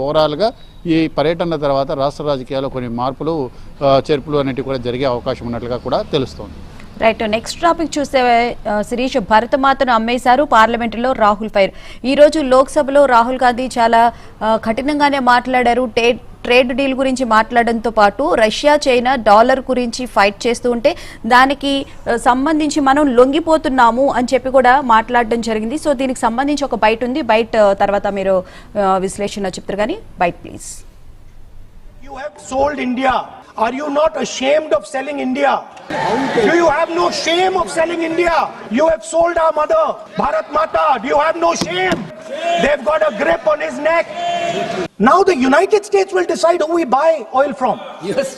ఓవరాల్గా ఈ పర్యటన తర్వాత రాష్ట్ర రాజకీయాల్లో కొన్ని మార్పులు చేర్పులు అనేటివి కూడా జరిగే అవకాశం ఉన్నట్లుగా కూడా తెలుస్తోంది. రైట్, నెక్స్ట్ టాపిక్ చూస్తే శిరీష్, భరతమాతను అమ్మేశారు, పార్లమెంటులో రాహుల్ ఫైర్. ఈరోజు లోక్సభలో రాహుల్ గాంధీ చాలా కఠినంగానే మాట్లాడారు. ట్రేడ్ డీల్ గురించి మాట్లాడడంతో పాటు రష్యా చైనా డాలర్ గురించి ఫైట్ చేస్తూ ఉంటే దానికి సంబంధించి మనం లొంగిపోతున్నాము అని చెప్పి కూడా మాట్లాడడం జరిగింది. సో దీనికి సంబంధించి ఒక బైట్ ఉంది, బైట్ తర్వాత మీరు విశ్లేషణ చెప్తారు కానీ bite please. You have sold India. Are you not ashamed of selling India? Do you have no shame of selling India? You have sold our mother, Bharat Mata. Do you have no shame? They've got a grip on his neck. Now the United States will decide who we buy oil from. Yes.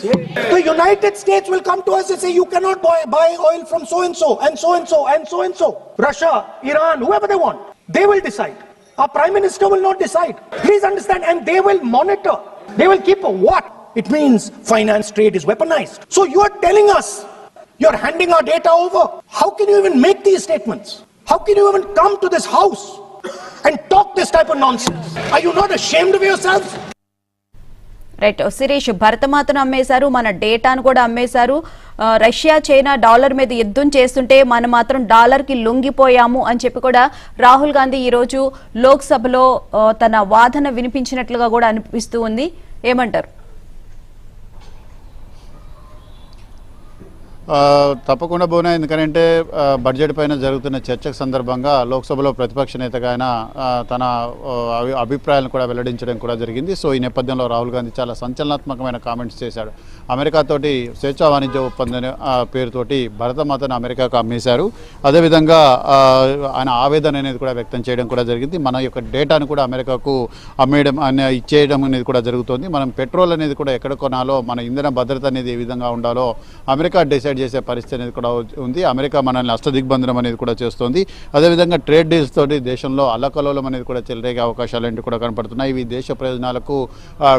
The United States will come to us and say, you cannot buy oil from so-and-so, and so-and-so, and so-and-so. Russia, Iran, whoever they want. They will decide. Our Prime Minister will not decide. Please understand. And they will monitor. They will keep a watch. It means finance trade is weaponized. So you are telling us you're handing our data over. How can you even make these statements? How can you even come to this house and talk this type of nonsense? Are you not ashamed of yourselves? Right Shirish, భరతమాతను అమ్మేశారు, మన డేటాను కూడా అమ్మేశారు. Russia China dollar మీద యుద్ధం చేస్తుంటే మనం మాత్రం డాలర్కి లొంగిపోయాము అని చెప్పి కూడా రాహుల్ గాంధీ ఈరోజు లోక్సభలో తన వాదన వినిపించినట్లుగా కూడా అనిపిస్తూ ఉంది. ఏమంటారు? తప్పకుండా బోనా, ఎందుకంటే బడ్జెట్ పైన జరుగుతున్న చర్చకు సందర్భంగా లోక్సభలో ప్రతిపక్ష నేతగా ఆయన తన అభిప్రాయాలను కూడా వెల్లడించడం కూడా జరిగింది. సో ఈ నేపథ్యంలో రాహుల్ గాంధీ చాలా సంచలనాత్మకమైన కామెంట్స్ చేశాడు. అమెరికాతోటి స్వేచ్ఛా వాణిజ్య ఒప్పందం పేరుతోటి భరతమాతను అమెరికాకు అమ్మేశారు. అదేవిధంగా ఆయన ఆవేదన అనేది కూడా వ్యక్తం చేయడం కూడా జరిగింది. మన యొక్క డేటాను కూడా అమెరికాకు అమ్మేయడం ఇచ్చేయడం అనేది కూడా జరుగుతుంది. మనం పెట్రోల్ అనేది కూడా ఎక్కడ కొనాలో, మన ఇంధన భద్రత అనేది ఏ విధంగా ఉండాలో అమెరికా డిసైడ్ చేసే పరిస్థితి అనేది కూడా ఉంది. అమెరికా మనల్ని అష్టదిగ్బంధనం అనేది కూడా చేస్తుంది. అదేవిధంగా ట్రేడ్ డీల్స్ తోటి దేశంలో అల్లకల్లోలం అనేది కూడా చెలరేగే అవకాశాలు ఏంటి కూడా కనపడుతున్నాయి. ఇవి దేశ ప్రయోజనాలకు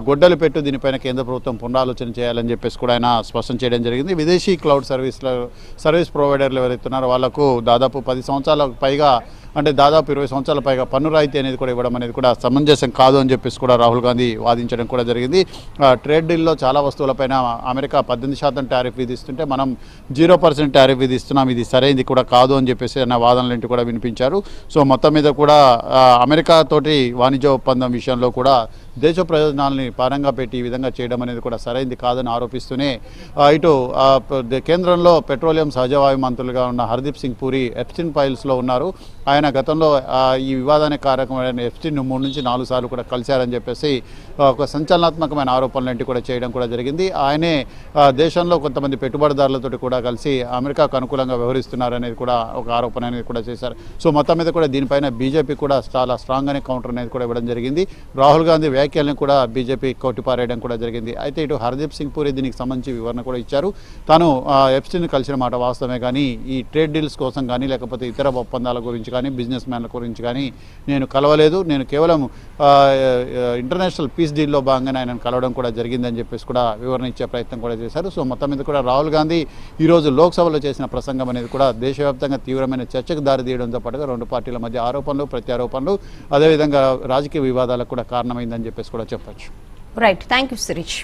గొడ్డలు పెట్టు, దీనిపైన కేంద్ర ప్రభుత్వం పునరాలోచన చేయాలని చెప్పేసి కూడా ఆయన స్పష్టం చేయడం జరిగింది. విదేశీ క్లౌడ్ సర్వీస్ ప్రొవైడర్లు ఎవరైతున్నారో వాళ్లకు దాదాపు 10 సంవత్సరాలకు పైగా, అంటే దాదాపు 20 సంవత్సరాల పైగా పన్ను రాయితీ అనేది కూడా ఇవ్వడం అనేది కూడా సమంజసం కాదు అని చెప్పేసి కూడా రాహుల్ గాంధీ వాదించడం కూడా జరిగింది. ట్రేడ్ డీల్లో చాలా వస్తువులపైన అమెరికా 18% టారిఫ్ విధిస్తుంటే మనం 0% టారిఫ్ విధిస్తున్నాం, ఇది సరైనది కూడా కాదు అని చెప్పేసి అన్న వాదనలు కూడా వినిపించారు. సో మొత్తం మీద కూడా అమెరికా తోటి వాణిజ్య ఒప్పందం విషయంలో కూడా దేశ ప్రయోజనాలని పారంగా పెట్టి ఈ విధంగా చేయడం అనేది కూడా సరైనది కాదని ఆరోపిస్తూనే ఇటు కేంద్రంలో పెట్రోలియం సహజవాయు మంత్రులుగా ఉన్న హర్దీప్ సింగ్ పూరి ఎప్స్టీన్ ఫైల్స్లో ఉన్నారు. ఆయన గతంలో ఈ వివాదానికి కారకమైన ఎప్స్టీన్ 3 నుంచి 4 సార్లు కూడా కలిశారని చెప్పేసి ఒక సంచలనాత్మకమైన ఆరోపణలు కూడా చేయడం కూడా జరిగింది. ఆయనే దేశంలో కొంతమంది పెట్టుబడిదారులతో కూడా కలిసి అమెరికాకు అనుకూలంగా వ్యవహరిస్తున్నారనేది కూడా ఒక ఆరోపణ అనేది కూడా చేశారు. సో మొత్తం మీద కూడా దీనిపైన బీజేపీ కూడా చాలా స్ట్రాంగ్గానే కౌంటర్ అనేది కూడా ఇవ్వడం జరిగింది. రాహుల్ గాంధీ వ్యాఖ్యలను కూడా బీజేపీ కొట్టిపారేయడం కూడా జరిగింది. అయితే ఇటు హర్దీప్ సింగ్ పూరి దీనికి సంబంధించి వివరణ కూడా ఇచ్చారు. తాను ఎప్స్టీన్ కలిసిన మాట వాస్తవమే, కానీ ఈ ట్రేడ్ డీల్స్ కోసం కానీ లేకపోతే ఇతర ఒప్పందాల గురించి కానీ బిజినెస్ మ్యాన్ల గురించి కానీ నేను కలవలేదు. నేను కేవలం ఇంటర్నేషనల్ పీస్ డీల్లో భాగంగానే ఆయనను కలవడం కూడా జరిగిందని చెప్పేసి కూడా వివరణ ఇచ్చే ప్రయత్నం కూడా చేశారు. సో మొత్తం మీద కూడా రాహుల్ గాంధీ ఈరోజు లోక్సభలో చేసిన ప్రసంగం అనేది కూడా దేశవ్యాప్తంగా తీవ్రమైన చర్చకు దారితీయడంతో పాటుగా రెండు పార్టీల మధ్య ఆరోపణలు ప్రత్యారోపణలు అదేవిధంగా రాజకీయ వివాదాలకు కూడా కారణమైందని చెప్పేసి కూడా చెప్పచ్చు. Right, thank you Sirish.